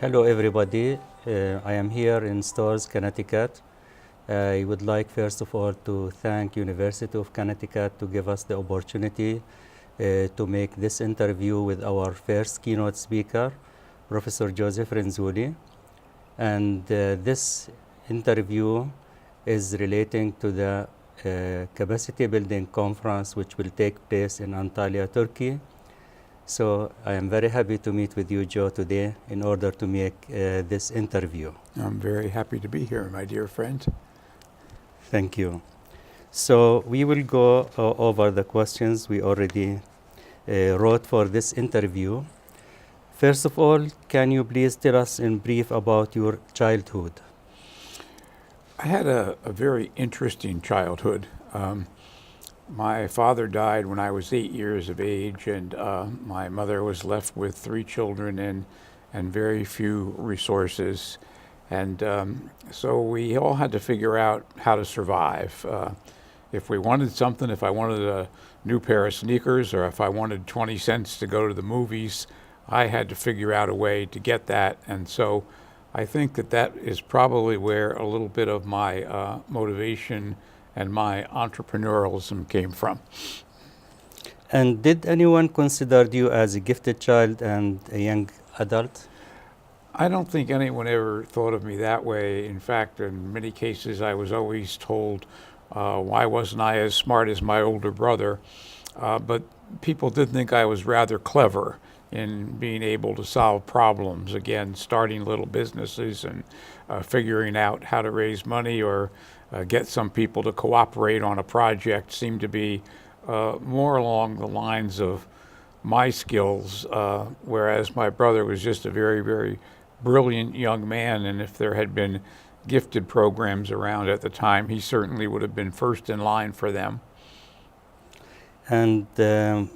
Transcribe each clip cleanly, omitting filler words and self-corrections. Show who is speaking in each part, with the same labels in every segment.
Speaker 1: Hello everybody, I am here in Stores, Connecticut. I would like first of all to thank University of Connecticut to give us the opportunity to make this interview with our first keynote speaker, Professor Joseph Renzulli. And this interview is relating to the capacity building conference which will take place in Antalya, Turkey. So I am very happy to meet with you, Joe, today in order to make this interview.
Speaker 2: I'm very happy to be here, my dear friend.
Speaker 1: Thank you. So we will go over the questions we already wrote for this interview. First of all, can you please tell us in brief about your childhood?
Speaker 2: I had a very interesting childhood. My father died when I was 8 years of age, and my mother was left with 3 children and very few resources. And so we all had to figure out how to survive. If we wanted something, if I wanted a new pair of sneakers, or if I wanted 20 cents to go to the movies, I had to figure out a way to get that. And so I think that is probably where a little bit of my motivation and my entrepreneurialism came from.
Speaker 1: And did anyone consider you as a gifted child and a young adult?
Speaker 2: I don't think anyone ever thought of me that way. In fact, in many cases, I was always told, why wasn't I as smart as my older brother? But people did think I was rather clever in being able to solve problems. Again, starting little businesses and figuring out how to raise money or get some people to cooperate on a project seemed to be more along the lines of my skills, whereas my brother was just a very, very brilliant young man, and if there had been gifted programs around at the time, he certainly would have been first in line for them.
Speaker 1: And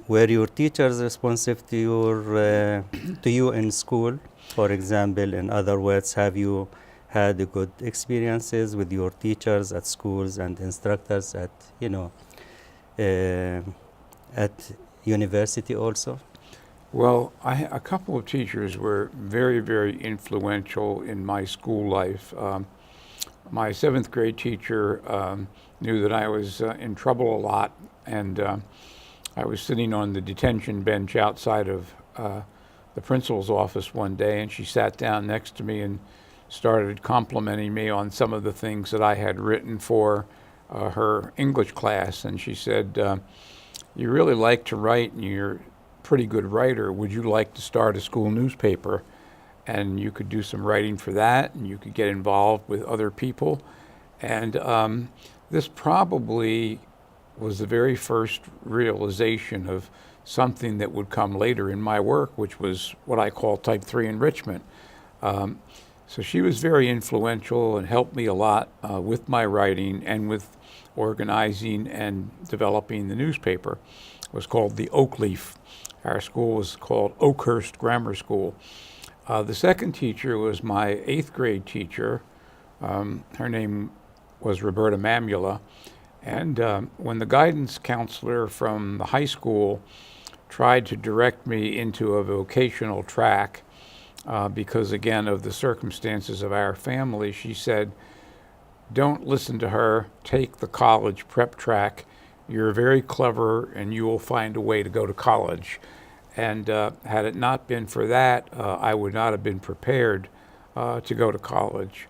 Speaker 1: were your teachers responsive to you in school? For example, in other words, have you had good experiences with your teachers at schools and instructors at at university also?
Speaker 2: Well, a couple of teachers were very, very influential in my school life. My 7th grade teacher knew that I was in trouble a lot, and I was sitting on the detention bench outside of the principal's office one day, and she sat down next to me and started complimenting me on some of the things that I had written for her English class. And she said, you really like to write and you're a pretty good writer. Would you like to start a school newspaper? And you could do some writing for that, and you could get involved with other people. And this probably was the very first realization of something that would come later in my work, which was what I call type 3 enrichment. So she was very influential and helped me a lot with my writing and with organizing and developing the newspaper. It was called the Oak Leaf. Our school was called Oakhurst Grammar School. The second teacher was my 8th grade teacher. Her name was Roberta Mamula. And when the guidance counselor from the high school tried to direct me into a vocational track, because again of the circumstances of our family, she said, don't listen to her, take the college prep track. You're very clever and you will find a way to go to college. And had it not been for that, I would not have been prepared to go to college.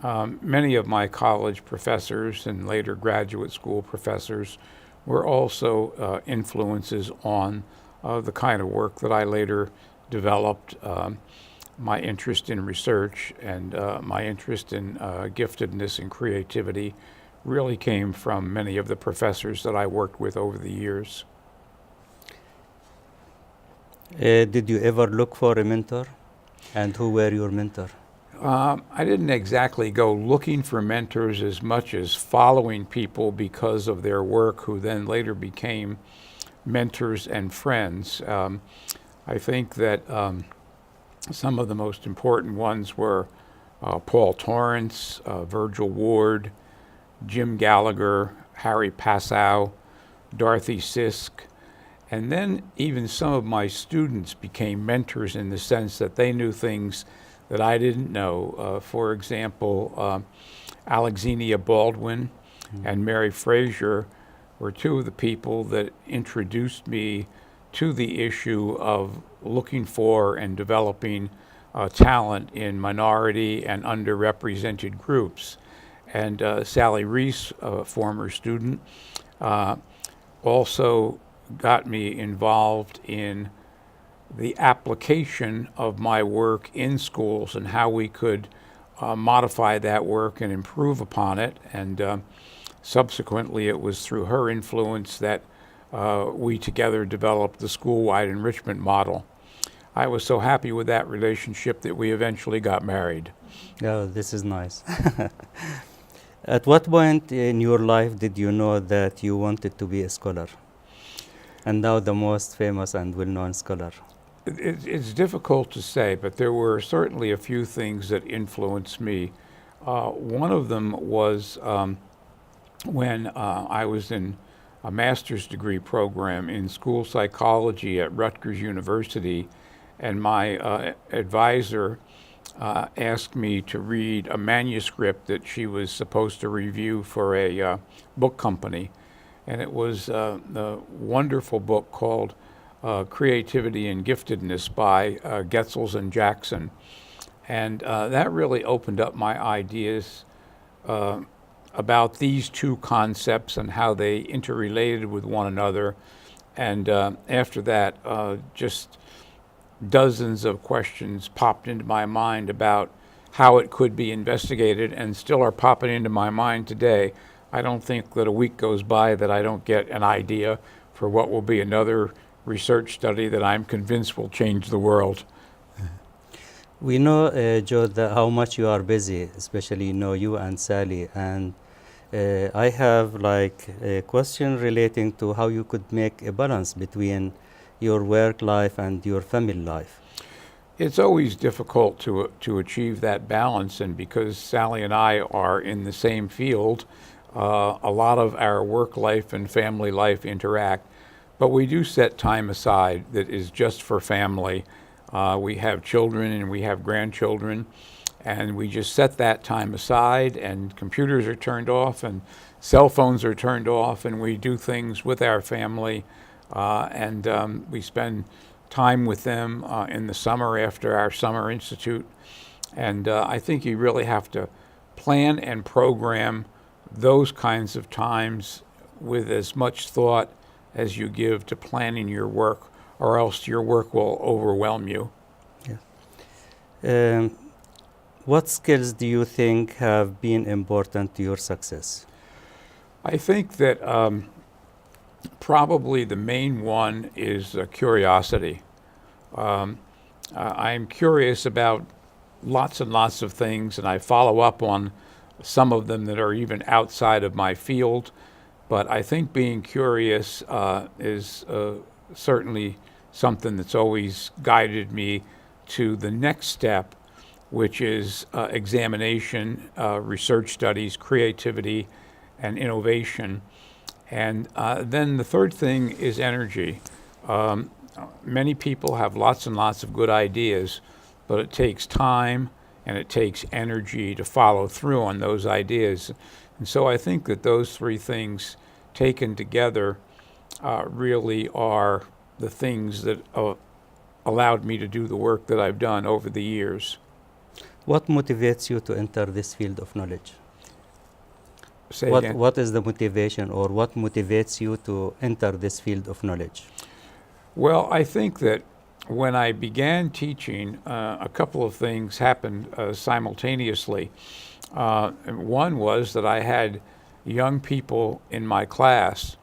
Speaker 2: Many of my college professors and later graduate school professors were also influences on the kind of work that I later developed. My interest in research and my interest in giftedness and creativity really came from many of the professors that I worked with over the years.
Speaker 1: Did you ever look for a mentor? And who were your mentor?
Speaker 2: I didn't exactly go looking for mentors as much as following people because of their work, who then later became mentors and friends. I think that some of the most important ones were Paul Torrance, Virgil Ward, Jim Gallagher, Harry Passow, Dorothy Sisk, and then even some of my students became mentors in the sense that they knew things that I didn't know. For example, Alexandria Baldwin and Mary Fraser were two of the people that introduced me to the issue of looking for and developing talent in minority and underrepresented groups. And Sally Reese, a former student, also got me involved in the application of my work in schools and how we could modify that work and improve upon it. And subsequently, it was through her influence that we together developed the school-wide enrichment model. I was so happy with that relationship that we eventually got married.
Speaker 1: Oh, this is nice. At what point in your life did you know that you wanted to be a scholar? And now the most famous and well-known scholar.
Speaker 2: It's difficult to say, but there were certainly a few things that influenced me. One of them was when I was in a master's degree program in school psychology at Rutgers University, and my advisor asked me to read a manuscript that she was supposed to review for a book company. And it was a wonderful book called Creativity and Giftedness by Getzels and Jackson. And that really opened up my ideas about these two concepts and how they interrelated with one another. And after that, just dozens of questions popped into my mind about how it could be investigated, and still are popping into my mind today. I don't think that a week goes by that I don't get an idea for what will be another research study that I'm convinced will change the world.
Speaker 1: We know, Joe, that how much you are busy, especially you and Sally. And I have like a question relating to how you could make a balance between your work life and your family life.
Speaker 2: It's always difficult to achieve that balance, and because Sally and I are in the same field, a lot of our work life and family life interact. But we do set time aside that is just for family. We have children and we have grandchildren, and we just set that time aside, and computers are turned off and cell phones are turned off, and we do things with our family. And we spend time with them in the summer after our summer institute. And I think you really have to plan and program those kinds of times with as much thought as you give to planning your work, or else your work will overwhelm you.
Speaker 1: Yeah. What skills do you think have been important to your success?
Speaker 2: I think that probably the main one is curiosity. I'm curious about lots and lots of things, and I follow up on some of them that are even outside of my field. But I think being curious is certainly something that's always guided me to the next step, which is examination, research studies, creativity, and innovation. And then the third thing is energy. Many people have lots and lots of good ideas, but it takes time and it takes energy to follow through on those ideas. And so I think that those three things taken together really are the things that allowed me to do the work that I've done over the years.
Speaker 1: What motivates you to enter this field of knowledge?
Speaker 2: Say again?
Speaker 1: What is the motivation, or what motivates you to enter this field of knowledge?
Speaker 2: Well, I think that when I began teaching, a couple of things happened simultaneously. One was that I had young people in my class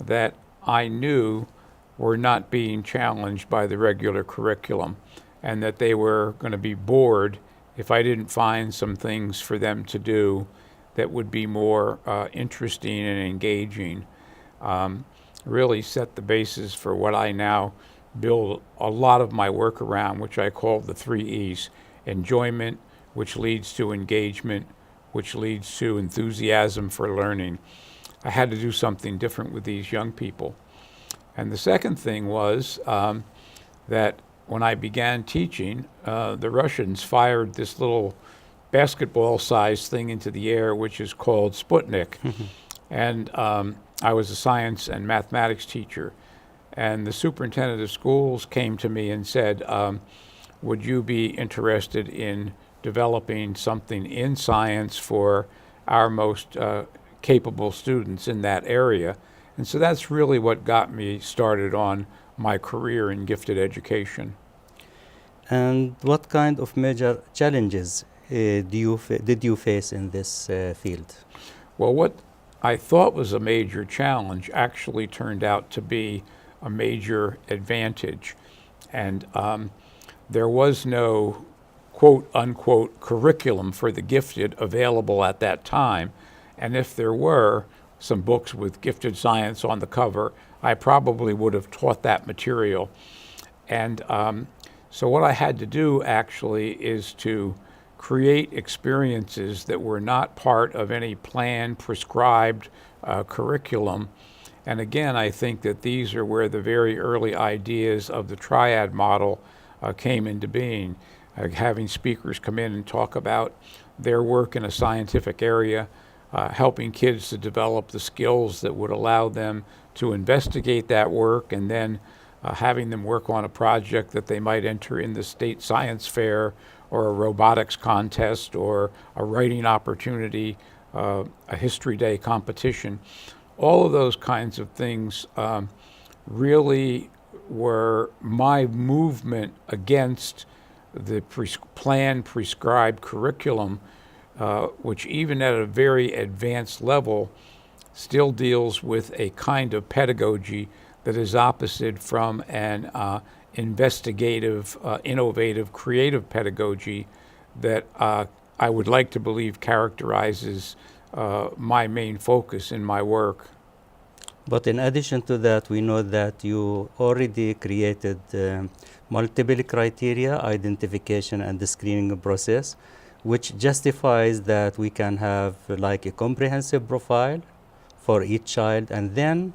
Speaker 2: that I knew were not being challenged by the regular curriculum, and that they were going to be bored if I didn't find some things for them to do that would be more interesting and engaging. Really set the basis for what I now build a lot of my work around, which I call the 3 E's. Enjoyment, which leads to engagement, which leads to enthusiasm for learning. I had to do something different with these young people. And the second thing was that when I began teaching, the Russians fired this little basketball-sized thing into the air, which is called Sputnik. And I was a science and mathematics teacher. And the superintendent of schools came to me and said, would you be interested in developing something in science for our most capable students in that area? And so that's really what got me started on my career in gifted education.
Speaker 1: And what kind of major challenges did you face in this field?
Speaker 2: Well, what I thought was a major challenge actually turned out to be a major advantage. And there was no quote unquote curriculum for the gifted available at that time. And if there were some books with gifted science on the cover, I probably would have taught that material. And so what I had to do actually is to create experiences that were not part of any planned, prescribed curriculum. And again, I think that these are where the very early ideas of the triad model came into being. Having speakers come in and talk about their work in a scientific area, helping kids to develop the skills that would allow them to investigate that work, and then having them work on a project that they might enter in the state science fair or a robotics contest or a writing opportunity, a history day competition. All of those kinds of things really were my movement against the planned prescribed curriculum, which even at a very advanced level still deals with a kind of pedagogy that is opposite from an investigative, innovative, creative pedagogy that I would like to believe characterizes my main focus in my work.
Speaker 1: But in addition to that, we know that you already created multiple criteria, identification and the screening process, which justifies that we can have like a comprehensive profile for each child, and then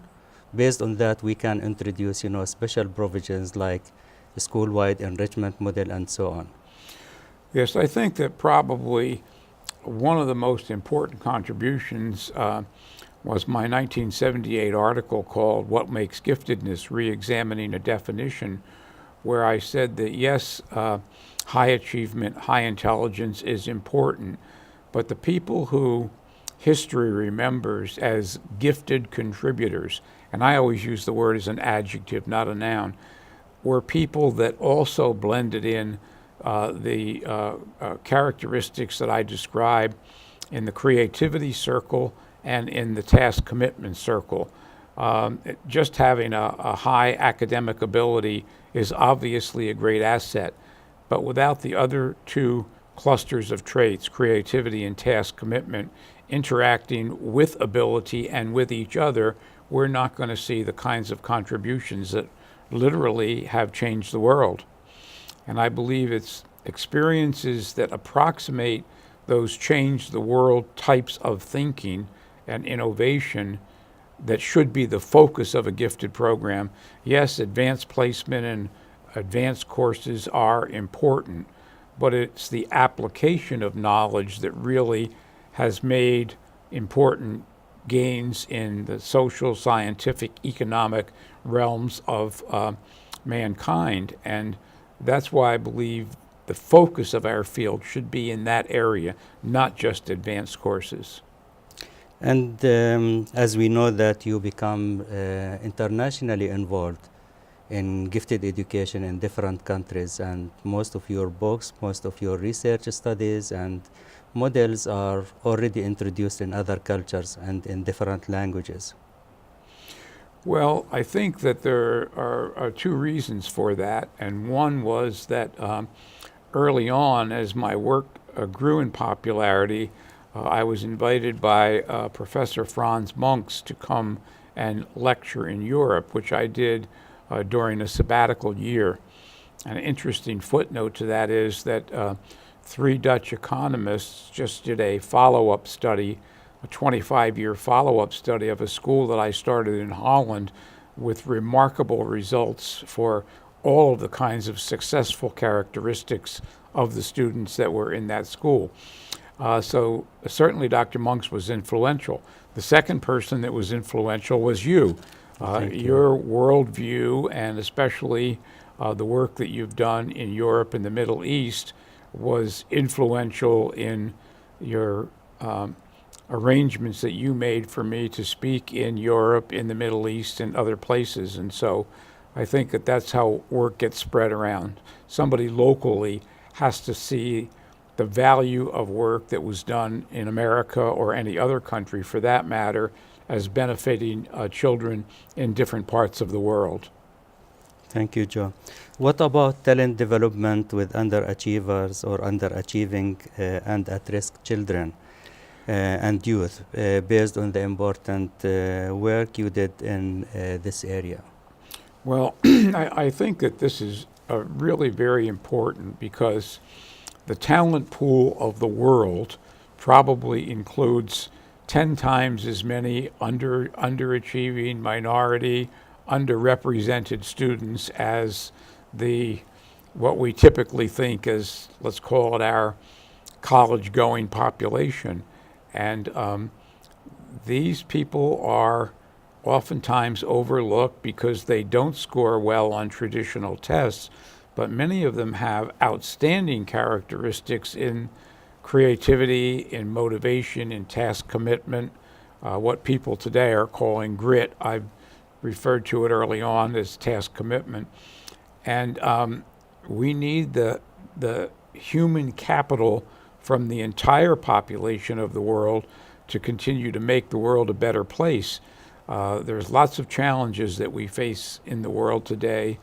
Speaker 1: based on that we can introduce special provisions like the school-wide enrichment model and so on.
Speaker 2: Yes, I think that probably one of the most important contributions was my 1978 article called What Makes Giftedness? Re-examining a Definition, where I said that yes, high achievement, high intelligence is important, but the people who history remembers as gifted contributors, and I always use the word as an adjective, not a noun, were people that also blended in the characteristics that I describe in the creativity circle and in the task commitment circle. Just having a high academic ability is obviously a great asset, but without the other two clusters of traits, creativity and task commitment, interacting with ability and with each other, we're not going to see the kinds of contributions that literally have changed the world. And I believe it's experiences that approximate those change the world types of thinking and innovation that should be the focus of a gifted program. Yes, advanced placement and advanced courses are important, but it's the application of knowledge that really has made important gains in the social, scientific, economic realms of mankind. And that's why I believe the focus of our field should be in that area, not just advanced courses.
Speaker 1: And as we know that you become internationally involved in gifted education in different countries, and most of your books, most of your research studies and models are already introduced in other cultures and in different languages.
Speaker 2: Well, I think that there are two reasons for that, and one was that early on, as my work grew in popularity, I was invited by Professor Franz Monks to come and lecture in Europe, which I did during a sabbatical year. An interesting footnote to that is that 3 Dutch economists just did a follow-up study, a 25-year follow-up study of a school that I started in Holland with remarkable results for all of the kinds of successful characteristics of the students that were in that school. So certainly Dr. Monks was influential. The second person that was influential was you. Your worldview, and especially the work that you've done in Europe and the Middle East, was influential in your arrangements that you made for me to speak in Europe, in the Middle East, and other places. And so I think that that's how work gets spread around. Somebody locally has to see the value of work that was done in America or any other country for that matter as benefiting children in different parts of the world.
Speaker 1: Thank you, Joe. What about talent development with underachievers or underachieving and at-risk children and youth based on the important work you did in this area?
Speaker 2: Well, I think that this is really very important because the talent pool of the world probably includes 10 times as many underachieving, minority, underrepresented students as what we typically think as, let's call it, our college-going population. And these people are oftentimes overlooked because they don't score well on traditional tests, but many of them have outstanding characteristics in creativity, in motivation, in task commitment, what people today are calling grit. I've referred to it early on as task commitment. And we need the human capital from the entire population of the world to continue to make the world a better place. There's lots of challenges that we face in the world today,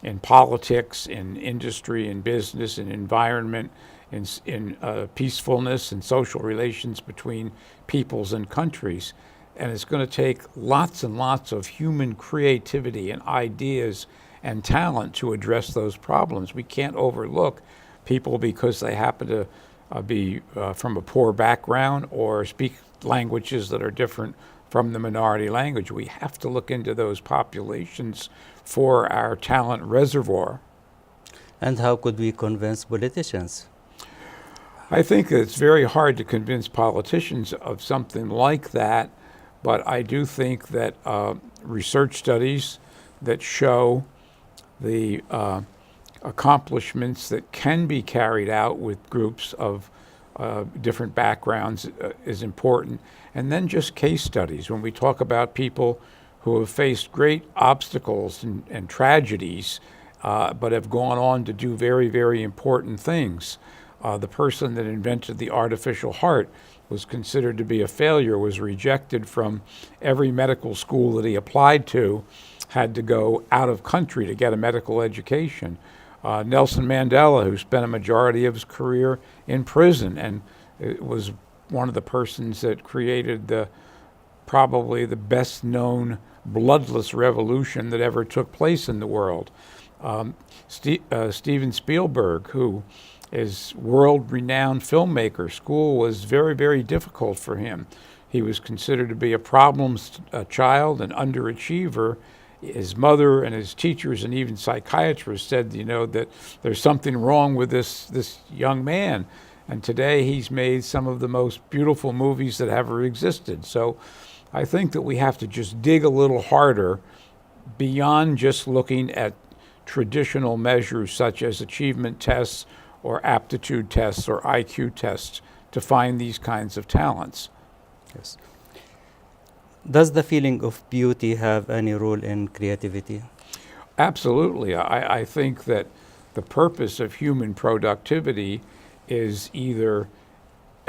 Speaker 2: in politics, in industry, in business, in environment, in peacefulness and social relations between peoples and countries. And it's going to take lots and lots of human creativity and ideas and talent to address those problems. We can't overlook people because they happen to be from a poor background or speak languages that are different from the minority language. We have to look into those populations for our talent reservoir.
Speaker 1: And how could we convince politicians?
Speaker 2: I think it's very hard to convince politicians of something like that, but I do think that research studies that show the accomplishments that can be carried out with groups of different backgrounds is important. And then just case studies. When we talk about people who have faced great obstacles and tragedies, but have gone on to do very, very important things. The person that invented the artificial heart was considered to be a failure, was rejected from every medical school that he applied to, had to go out of country to get a medical education. Nelson Mandela, who spent a majority of his career in prison and was one of the persons that created probably the best known bloodless revolution that ever took place in the world. Steven Spielberg, who is world-renowned filmmaker. School was very, very difficult for him. He was considered to be a problem child, an underachiever. His mother and his teachers and even psychiatrists said, that there's something wrong with this young man. And today he's made some of the most beautiful movies that ever existed. So I think that we have to just dig a little harder beyond just looking at traditional measures such as achievement tests or aptitude tests or IQ tests to find these kinds of talents.
Speaker 1: Yes. Does the feeling of beauty have any role in creativity?
Speaker 2: Absolutely. I think that the purpose of human productivity is either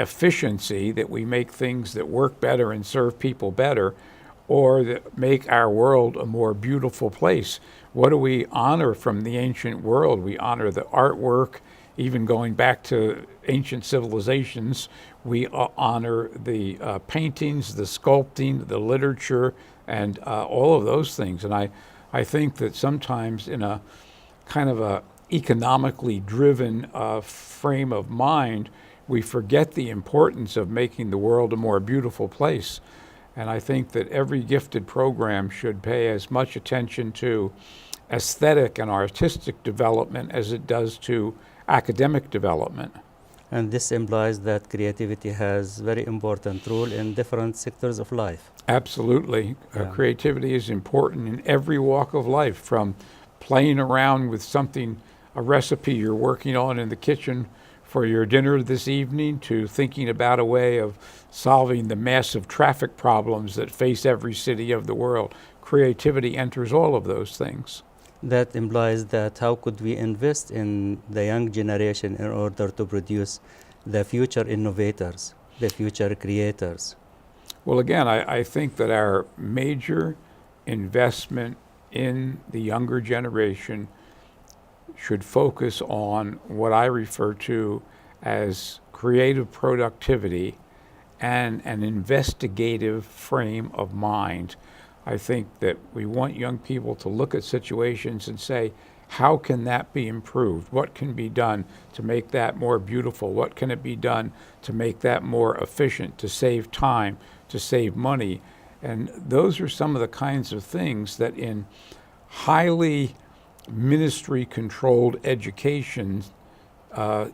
Speaker 2: efficiency, that we make things that work better and serve people better, or that make our world a more beautiful place. What do we honor from the ancient world? We honor the artwork, even going back to ancient civilizations. We honor the paintings, the sculpting, the literature, and all of those things. And I think that sometimes in a kind of a economically driven frame of mind, we forget the importance of making the world a more beautiful place. And I think that every gifted program should pay as much attention to aesthetic and artistic development as it does to academic development.
Speaker 1: And this implies that creativity has very important role in different sectors of life.
Speaker 2: Absolutely.
Speaker 1: Yeah.
Speaker 2: Creativity is important in every walk of life, from playing around with something, a recipe you're working on in the kitchen for your dinner this evening, to thinking about a way of solving the massive traffic problems that face every city of the world. Creativity enters all of those things.
Speaker 1: That implies that how could we invest in the young generation in order to produce the future innovators, the future creators?
Speaker 2: Well, again, I think that our major investment in the younger generation should focus on what I refer to as creative productivity and an investigative frame of mind. I think that we want young people to look at situations and say, how can that be improved? What can be done to make that more beautiful? What can it be done to make that more efficient, to save time, to save money? And those are some of the kinds of things that in highly ministry-controlled education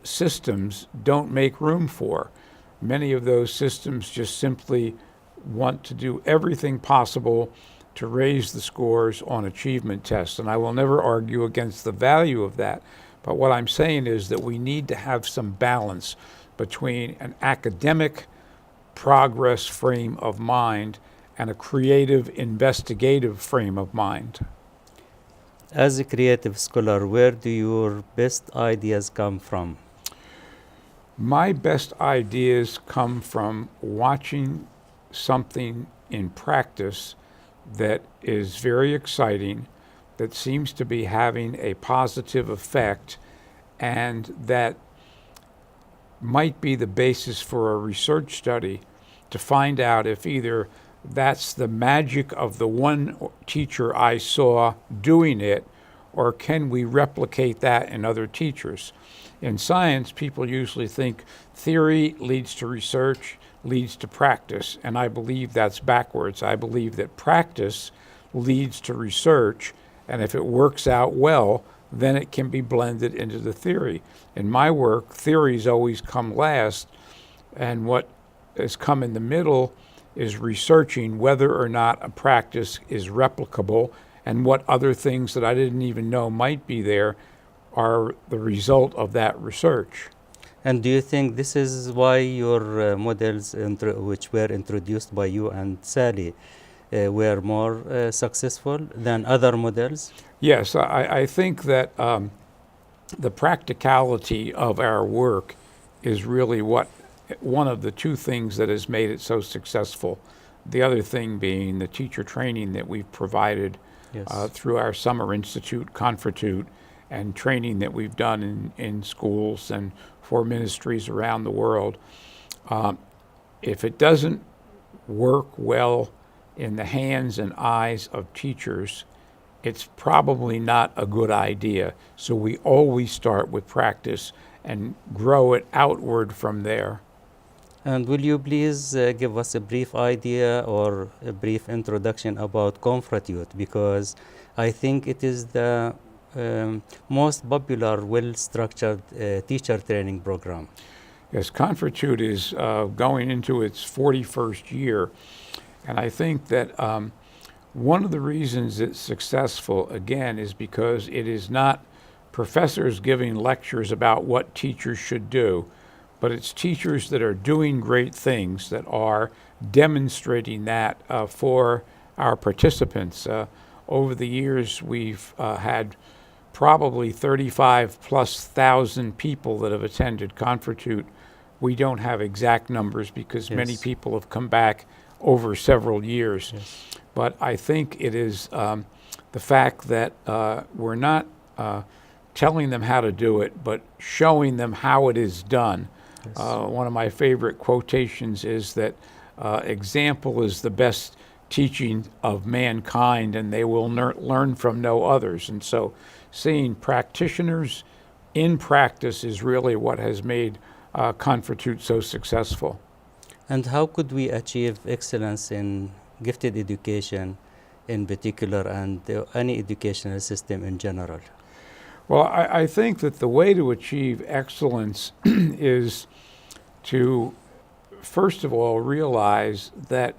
Speaker 2: systems don't make room for. Many of those systems just simply want to do everything possible to raise the scores on achievement tests. And I will never argue against the value of that. But what I'm saying is that we need to have some balance between an academic progress frame of mind and a creative, investigative frame of mind.
Speaker 1: As a creative scholar, where do your best ideas come from?
Speaker 2: My best ideas come from watching something in practice that is very exciting, that seems to be having a positive effect, and that might be the basis for a research study to find out if either that's the magic of the one teacher I saw doing it, or can we replicate that in other teachers? In science, people usually think theory leads to research, leads to practice, and I believe that's backwards. I believe that practice leads to research, and if it works out well, then it can be blended into the theory. In my work, theories always come last, and what has come in the middle is researching whether or not a practice is replicable and what other things that I didn't even know might be there are the result of that research.
Speaker 1: And do you think this is why your models, which were introduced by you and Sally, were more successful than other models?
Speaker 2: Yes, I think that the practicality of our work is really one of the two things that has made it so successful. The other thing being the teacher training that we've provided through our Summer Institute, Confertute, and training that we've done in schools and for ministries around the world. If it doesn't work well in the hands and eyes of teachers, it's probably not a good idea. So we always start with practice and grow it outward from there.
Speaker 1: And will you please give us a brief idea or a brief introduction about Confertute, because I think it is the most popular, well-structured teacher training program.
Speaker 2: Yes, Confertute is going into its 41st year, and I think that one of the reasons it's successful, again, is because it is not professors giving lectures about what teachers should do, but it's teachers that are doing great things, that are demonstrating that for our participants. Over the years, we've had probably 35,000+ people that have attended Confertute. We don't have exact numbers because many people have come back over several years. But I think it is the fact that we're not telling them how to do it, but showing them how it is done. One of my favorite quotations is that example is the best teaching of mankind, and they will learn from no others. And so seeing practitioners in practice is really what has made Confertute so successful.
Speaker 1: And how could we achieve excellence in gifted education in particular and any educational system in general?
Speaker 2: Well, I think that the way to achieve excellence is to, first of all, realize that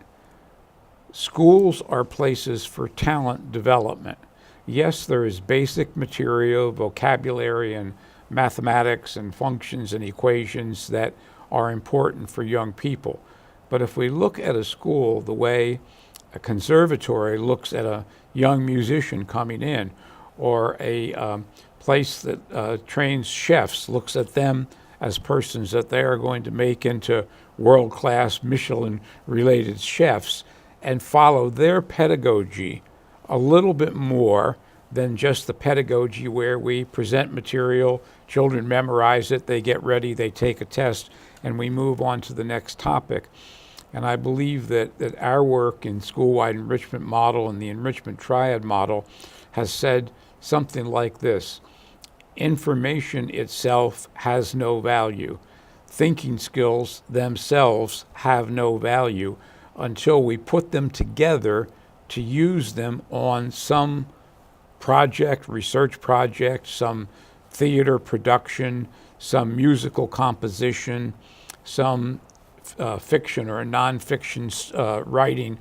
Speaker 2: schools are places for talent development. Yes, there is basic material, vocabulary, and mathematics and functions and equations that are important for young people. But if we look at a school the way a conservatory looks at a young musician coming in, or a place that trains chefs looks at them as persons that they are going to make into world-class Michelin-related chefs, and follow their pedagogy a little bit more than just the pedagogy where we present material, children memorize it, they get ready, they take a test, and we move on to the next topic. And I believe that our work in school-wide enrichment model and the enrichment triad model has said something like this: information itself has no value. Thinking skills themselves have no value until we put them together to use them on some project, research project, some theater production, some musical composition, some fiction or nonfiction writing.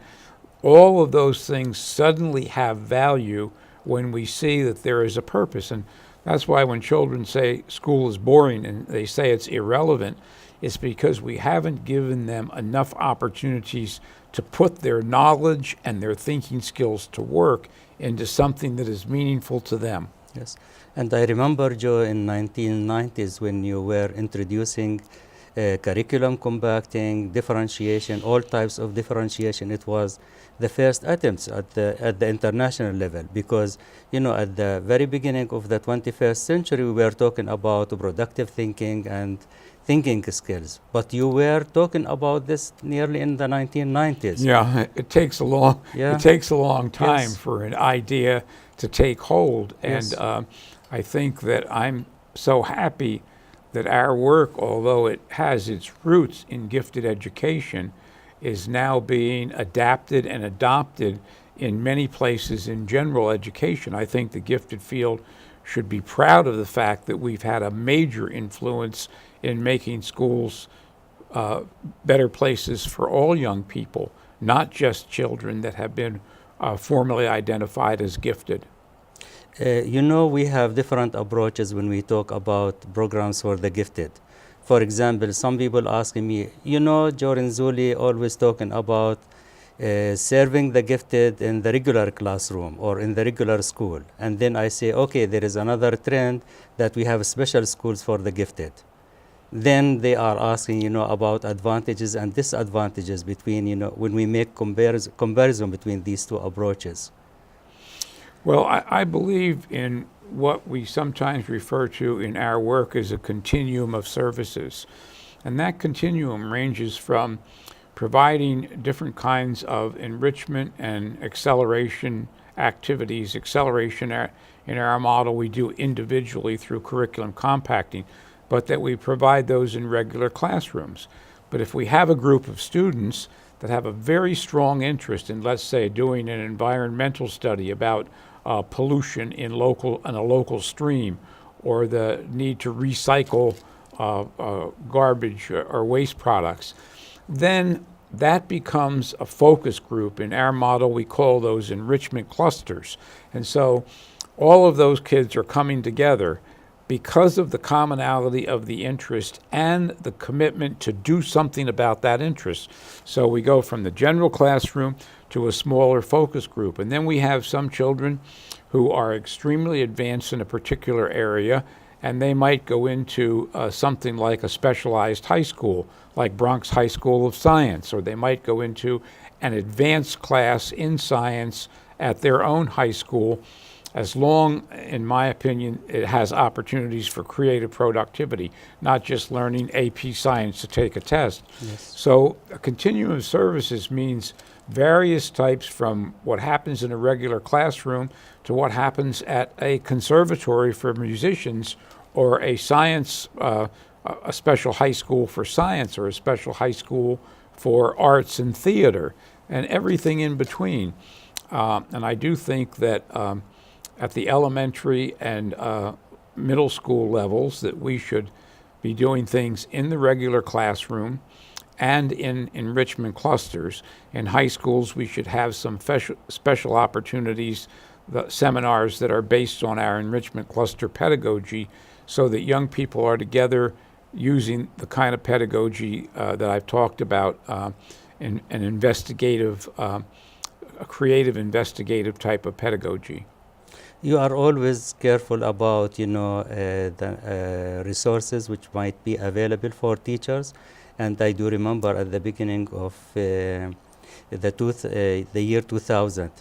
Speaker 2: All of those things suddenly have value when we see that there is a purpose. And that's why when children say school is boring and they say it's irrelevant, it's because we haven't given them enough opportunities to put their knowledge and their thinking skills to work into something that is meaningful to them.
Speaker 1: Yes, and I remember, Joe, in 1990s when you were introducing curriculum compacting, differentiation, all types of differentiation. It was the first attempts at the international level, because at the very beginning of the 21st century we were talking about productive thinking and thinking skills, but you were talking about this nearly in the 1990s.
Speaker 2: Yeah, it takes a long time
Speaker 1: Yes.
Speaker 2: for an idea to take hold, and
Speaker 1: Yes.
Speaker 2: I think that I'm so happy that our work, although it has its roots in gifted education, is now being adapted and adopted in many places in general education. I think the gifted field should be proud of the fact that we've had a major influence in making schools better places for all young people, not just children that have been formally identified as gifted.
Speaker 1: We have different approaches when we talk about programs for the gifted. For example, some people asking me, Joe Renzulli always talking about serving the gifted in the regular classroom or in the regular school. And then I say, okay, there is another trend that we have special schools for the gifted. Then they are asking, about advantages and disadvantages between, when we make comparison between these two approaches.
Speaker 2: Well, I believe in what we sometimes refer to in our work as a continuum of services. And that continuum ranges from providing different kinds of enrichment and acceleration activities. Acceleration in our model we do individually through curriculum compacting, but that we provide those in regular classrooms. But if we have a group of students that have a very strong interest in, let's say, doing an environmental study about pollution in a local stream, or the need to recycle garbage or waste products, then that becomes a focus group. In our model, we call those enrichment clusters. And so all of those kids are coming together because of the commonality of the interest and the commitment to do something about that interest. So we go from the general classroom to a smaller focus group. And then we have some children who are extremely advanced in a particular area, and they might go into something like a specialized high school, like Bronx High School of Science, or they might go into an advanced class in science at their own high school, as long, in my opinion, it has opportunities for creative productivity, not just learning AP Science to take a test.
Speaker 1: Yes.
Speaker 2: So a continuum of services means various types, from what happens in a regular classroom to what happens at a conservatory for musicians, or a science, a special high school for science, or a special high school for arts and theater, and everything in between. And I do think that at the elementary and middle school levels that we should be doing things in the regular classroom and in enrichment clusters. In high schools, we should have some special opportunities, the seminars that are based on our enrichment cluster pedagogy, so that young people are together using the kind of pedagogy that I've talked about, an investigative, a creative investigative type of pedagogy.
Speaker 1: You are always careful about, the resources which might be available for teachers. And I do remember at the beginning of the year 2000,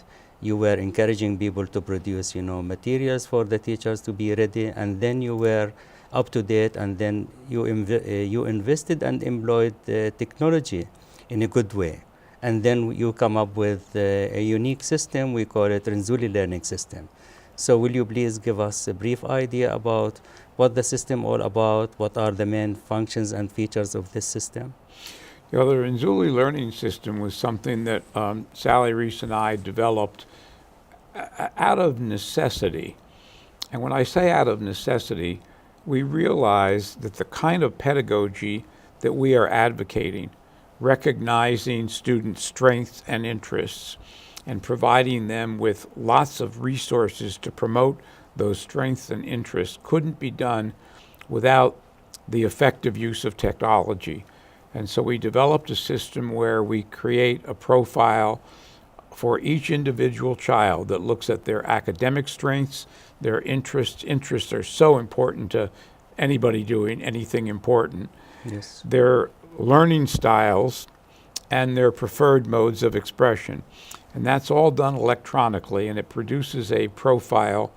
Speaker 1: you were encouraging people to produce, materials for the teachers to be ready, and then you were up to date, and then you invested and employed technology in a good way. And then you come up with a unique system, we call it Renzulli learning system. So will you please give us a brief idea about what the system all about, what are the main functions and features of this system?
Speaker 2: The Renzulli learning system was something that Sally Reese and I developed out of necessity. And when I say out of necessity, we realized that the kind of pedagogy that we are advocating, recognizing students' strengths and interests, and providing them with lots of resources to promote those strengths and interests, couldn't be done without the effective use of technology. And so we developed a system where we create a profile for each individual child that looks at their academic strengths, their interests. Interests are so important to anybody doing anything important.
Speaker 1: Yes.
Speaker 2: Their learning styles and their preferred modes of expression. And that's all done electronically, and it produces a profile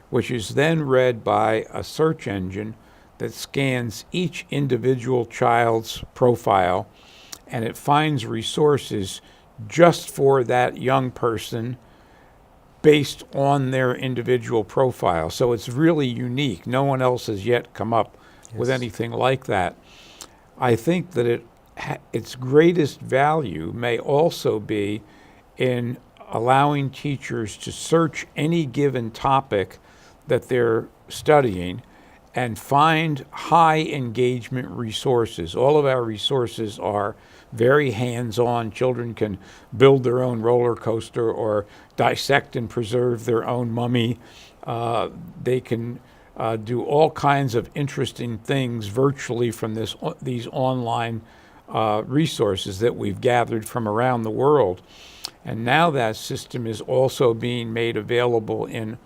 Speaker 2: which is then read by a search engine that scans each individual child's profile, and it finds resources just for that young person based on their individual profile. So it's really unique. No one else has yet come up with anything like that. I think that its greatest value may also be in allowing teachers to search any given topic that they're studying and find high engagement resources. All of our resources are very hands-on. Children can build their own roller coaster or dissect and preserve their own mummy. They can do all kinds of interesting things virtually from these online resources that we've gathered from around the world. And now that system is also being made available in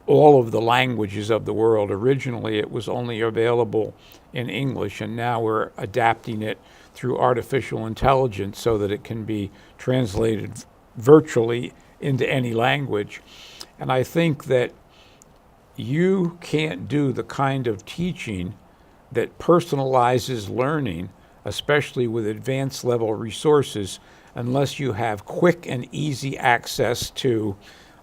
Speaker 2: all of the languages of the world. Originally, it was only available in English, and now we're adapting it through artificial intelligence so that it can be translated virtually into any language. And I think that you can't do the kind of teaching that personalizes learning, especially with advanced level resources, unless you have quick and easy access to,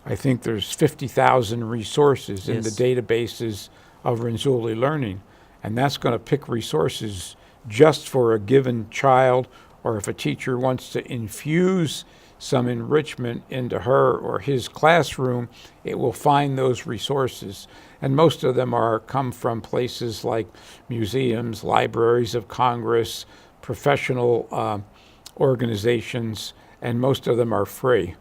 Speaker 2: I think there's 50,000 resources in the databases of Renzulli Learning. And that's going to pick resources just for a given child, or if a teacher wants to infuse some enrichment into her or his classroom, it will find those resources. And most of them come from places like museums, libraries of Congress, professional organizations, and most of them are free.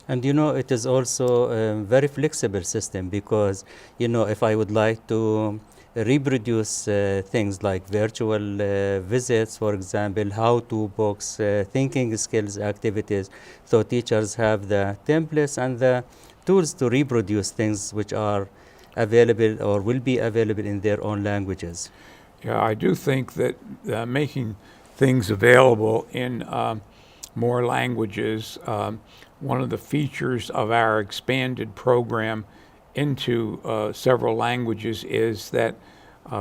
Speaker 1: And it is also a very flexible system, because if I would like to reproduce things like virtual visits, for example, how-to books, thinking skills activities, so teachers have the templates and the tools to reproduce things which are available or will be available in their own languages.
Speaker 2: Yeah, I do think that making things available in more languages, one of the features of our expanded program into several languages is that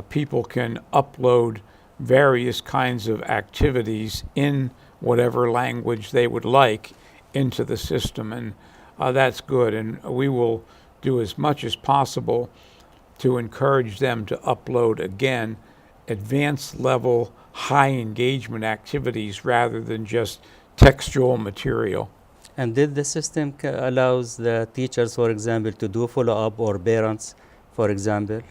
Speaker 2: people can upload various kinds of activities in whatever language they would like into the system, and that's good. And we will do as much as possible to encourage them to upload, again, advanced level, high engagement activities rather than just textual material.
Speaker 1: And did the system allows the teachers, for example, to do follow-up, or parents, for example,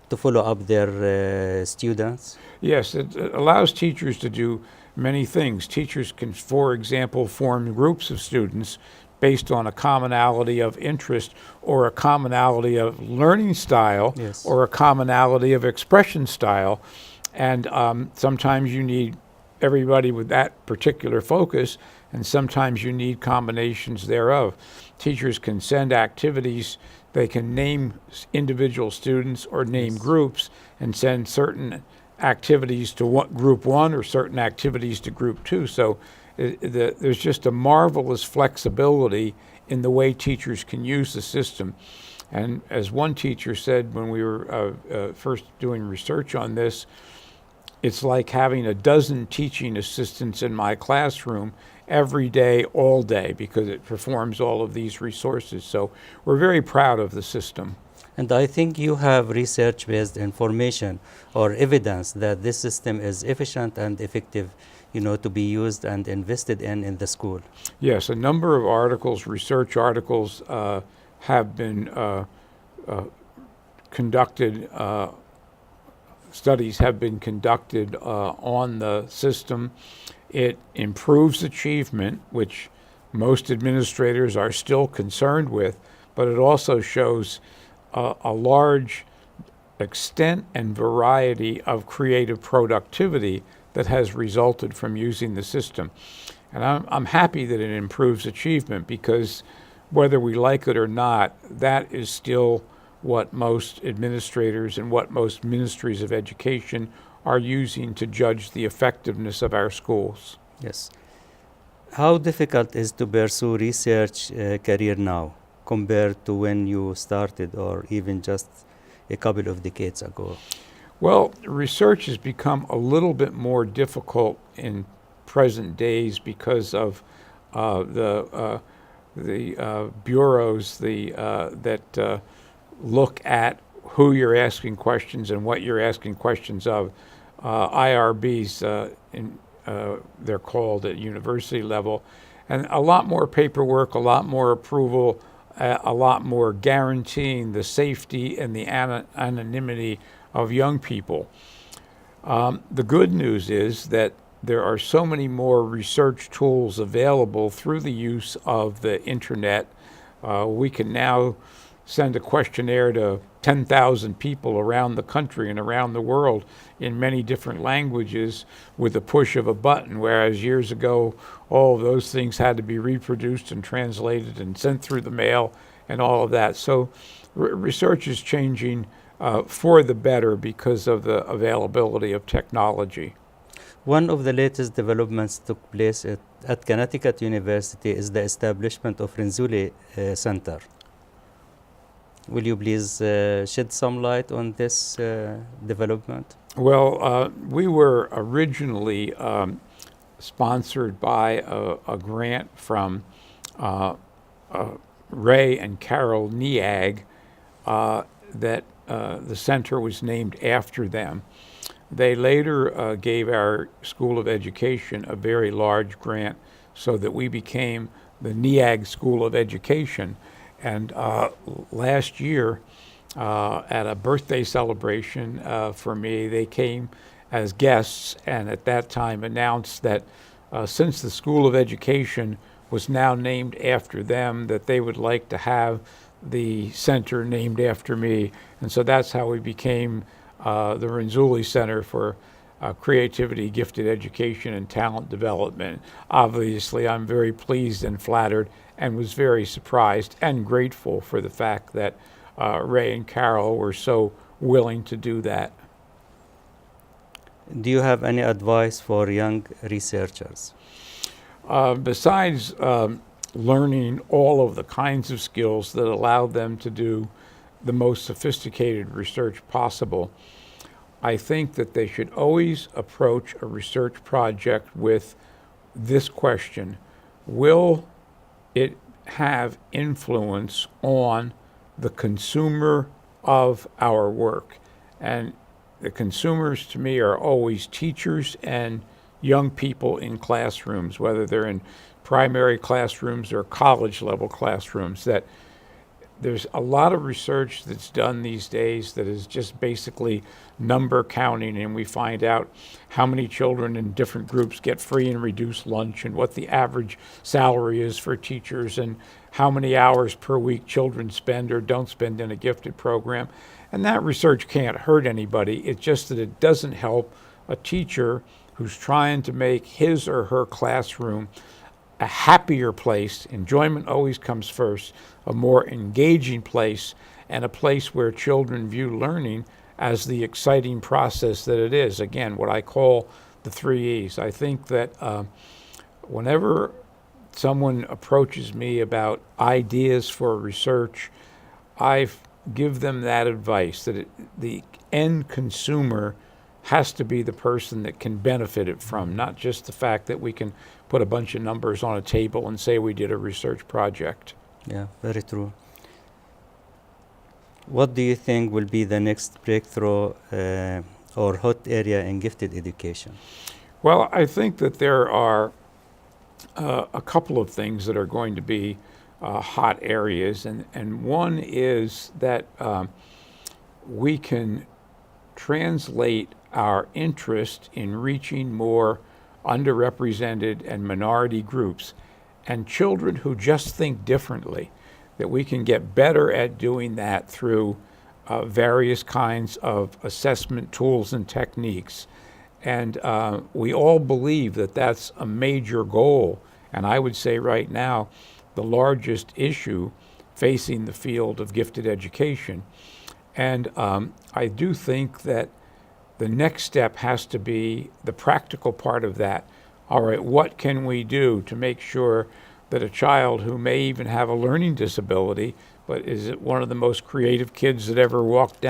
Speaker 1: to follow up their students?
Speaker 2: Yes, it allows teachers to do many things. Teachers can, for example, form groups of students based on a commonality of interest or a commonality of learning style,
Speaker 1: Yes.
Speaker 2: or a commonality of expression style. And sometimes you need everybody with that particular focus, and sometimes you need combinations thereof. Teachers can send activities. They can name individual students or name
Speaker 1: Yes.
Speaker 2: groups and send certain activities to group one or certain activities to group two. So there's just a marvelous flexibility in the way teachers can use the system. And as one teacher said when we were first doing research on this, it's like having a dozen teaching assistants in my classroom every day, all day, because it performs all of these resources. So we're very proud of the system.
Speaker 1: And I think you have research-based information or evidence that this system is efficient and effective, to be used and invested in the school.
Speaker 2: Yes, a number of articles, research articles, have been conducted, studies have been conducted on the system. It improves achievement, which most administrators are still concerned with, but it also shows a large extent and variety of creative productivity that has resulted from using the system. And I'm happy that it improves achievement, because whether we like it or not, that is still what most administrators and what most ministries of education are using to judge the effectiveness of our schools.
Speaker 1: Yes. How difficult is to pursue research career now compared to when you started, or even just a couple of decades ago?
Speaker 2: Well, research has become a little bit more difficult in present days because of the bureaus that look at who you're asking questions and what you're asking questions of. IRBs, they're called at university level, and a lot more paperwork, a lot more approval, a lot more guaranteeing the safety and the anonymity of young people. The good news is that there are so many more research tools available through the use of the internet. We can now send a questionnaire to 10,000 people around the country and around the world in many different languages with the push of a button, whereas years ago all of those things had to be reproduced and translated and sent through the mail and all of that. So research is changing for the better because of the availability of technology.
Speaker 1: One of the latest developments took place at Connecticut University is the establishment of Renzulli Center. Will you please shed some light on this development?
Speaker 2: Well, we were originally sponsored by a grant from Ray and Carol Niag that the center was named after them. They later gave our School of Education a very large grant so that we became the Niag School of Education. And last year, at a birthday celebration for me, they came as guests, and at that time announced that since the School of Education was now named after them, that they would like to have the center named after me. And so that's how we became the Renzulli Center for Creativity, Gifted Education, and Talent Development. Obviously, I'm very pleased and flattered and was very surprised and grateful for the fact that Ray and Carol were so willing to do that.
Speaker 1: Do you have any advice for young researchers?
Speaker 2: Besides learning all of the kinds of skills that allow them to do the most sophisticated research possible, I think that they should always approach a research project with this question: will it have influence on the consumer of our work? And the consumers to me are always teachers and young people in classrooms, whether they're in primary classrooms or college level classrooms, that there's a lot of research that's done these days that is just basically number counting, and we find out how many children in different groups get free and reduced lunch, and what the average salary is for teachers, and how many hours per week children spend or don't spend in a gifted program. And that research can't hurt anybody. It's just that it doesn't help a teacher who's trying to make his or her classroom a happier place. Enjoyment always comes first, a more engaging place, and a place where children view learning as the exciting process that it is. Again, what I call the 3 E's. I think that whenever someone approaches me about ideas for research, I give them that advice, that the end consumer has to be the person that can benefit it from, not just the fact that we can put a bunch of numbers on a table and say we did a research project.
Speaker 1: Yeah, very true. What do you think will be the next breakthrough or hot area in gifted education?
Speaker 2: Well, I think that there are a couple of things that are going to be hot areas, and one is that we can translate our interest in reaching more underrepresented and minority groups and children who just think differently, that we can get better at doing that through various kinds of assessment tools and techniques. And we all believe that that's a major goal. And I would say right now, the largest issue facing the field of gifted education. And I do think that the next step has to be the practical part of that. All right, what can we do to make sure that a child who may even have a learning disability, but is one of the most creative kids that ever walked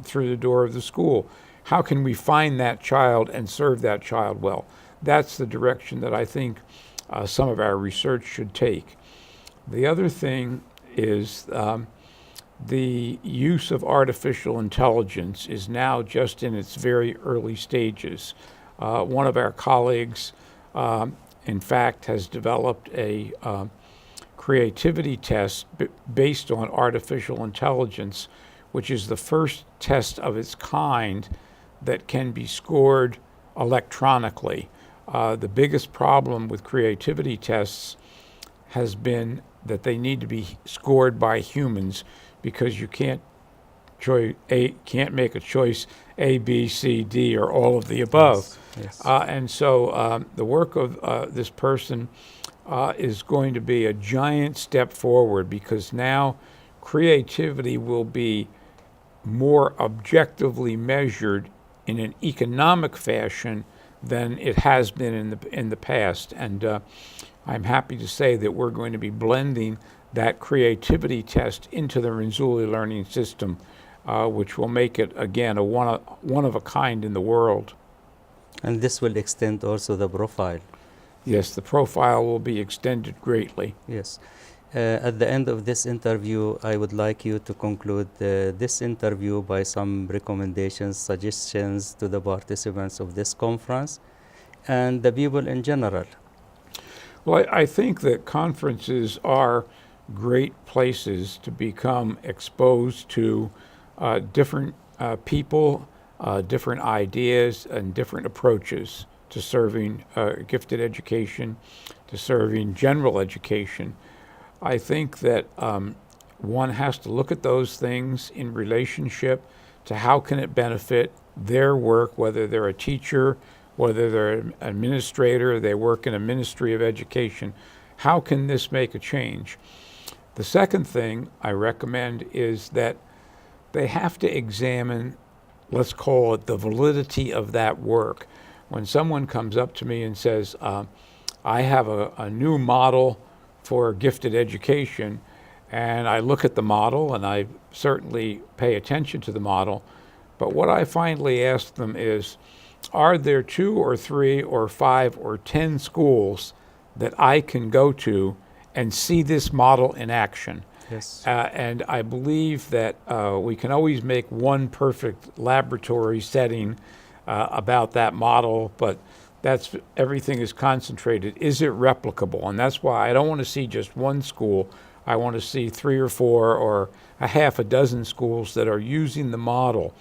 Speaker 2: through the door of the school, how can we find that child and serve that child well? That's the direction that I think some of our research should take. The other thing is the use of artificial intelligence is now just in its very early stages. One of our colleagues, in fact, has developed a creativity test based on artificial intelligence, which is the first test of its kind that can be scored electronically. The biggest problem with creativity tests has been that they need to be scored by humans, because you can't make a choice A, B, C, D, or all of the above.
Speaker 1: Yes.
Speaker 2: And so the work of this person is going to be a giant step forward, because now creativity will be more objectively measured in an economic fashion than it has been in the past. And I'm happy to say that we're going to be blending that creativity test into the Renzulli learning system, which will make it, again, a one of a kind in the world.
Speaker 1: And this will extend also the profile.
Speaker 2: Yes, the profile will be extended greatly.
Speaker 1: Yes. At the end of this interview, I would like you to conclude this interview by some recommendations, suggestions to the participants of this conference and the people in general.
Speaker 2: Well, I think that conferences are great places to become exposed to different people, different ideas, and different approaches to serving gifted education, to serving general education. I think that one has to look at those things in relationship to how can it benefit their work, whether they're a teacher, whether they're an administrator, they work in a ministry of education. How can this make a change? The second thing I recommend is that they have to examine, let's call it, the validity of that work. When someone comes up to me and says, I have a new model for gifted education, and I look at the model and I certainly pay attention to the model, but what I finally ask them is, are there 2 or 3 or 5 or 10 schools that I can go to and see this model in action?
Speaker 1: Yes.
Speaker 2: And I believe that we can always make one perfect laboratory setting about that model, but that's everything is concentrated. Is it replicable? And that's why I don't want to see just one school. I want to see 3 or 4 or a half a dozen schools that are using the model.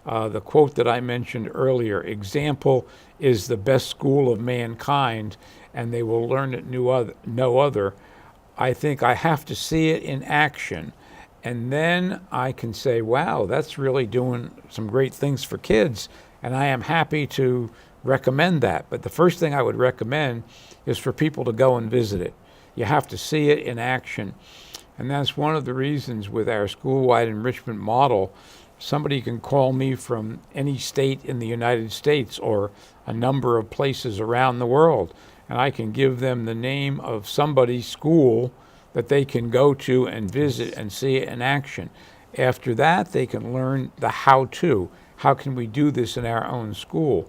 Speaker 2: The quote that I mentioned earlier, example is the best school of mankind, and they will learn it no other. I think I have to see it in action, and then I can say, wow, that's really doing some great things for kids, and I am happy to recommend that. But the first thing I would recommend is for people to go and visit it. You have to see it in action. And that's one of the reasons with our school-wide enrichment model, somebody can call me from any state in the United States or a number of places around the world, and I can give them the name of somebody's school that they can go to and visit and see it in action. After that, they can learn the how-to. How can we do this in our own school?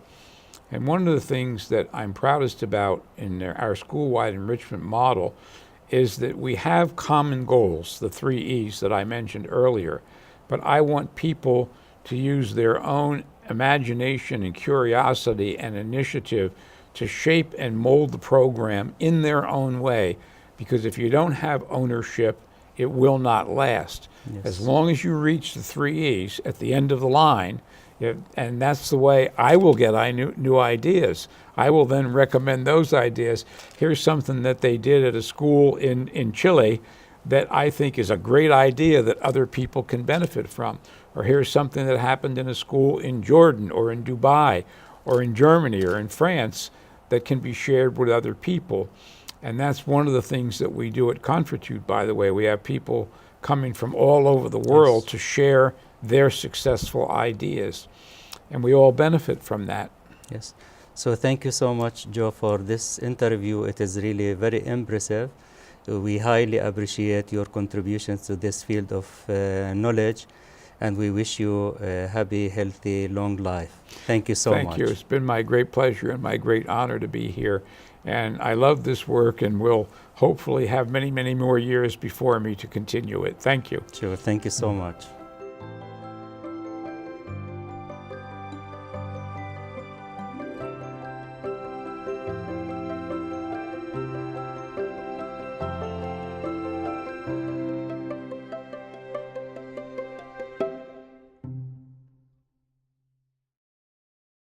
Speaker 2: And one of the things that I'm proudest about in our school-wide enrichment model is that we have common goals, the 3 E's that I mentioned earlier, but I want people to use their own imagination and curiosity and initiative to shape and mold the program in their own way, because if you don't have ownership, it will not last.
Speaker 1: Yes.
Speaker 2: As long as you reach the 3 E's at the end of the line, and that's the way I will get new ideas. I will then recommend those ideas. Here's something that they did at a school in Chile that I think is a great idea that other people can benefit from. Or here's something that happened in a school in Jordan or in Dubai or in Germany or in France that can be shared with other people. And that's one of the things that we do at Confortitude, by the way. We have people coming from all over the world to share their successful ideas. And we all benefit from that.
Speaker 1: Yes. So thank you so much, Joe, for this interview. It is really very impressive. We highly appreciate your contributions to this field of knowledge, and we wish you a happy, healthy, long life. Thank you so much.
Speaker 2: Thank you. It's been my great pleasure and my great honor to be here. And I love this work, and will hopefully have many, many more years before me to continue it. Thank you.
Speaker 1: Sure. Thank you so much.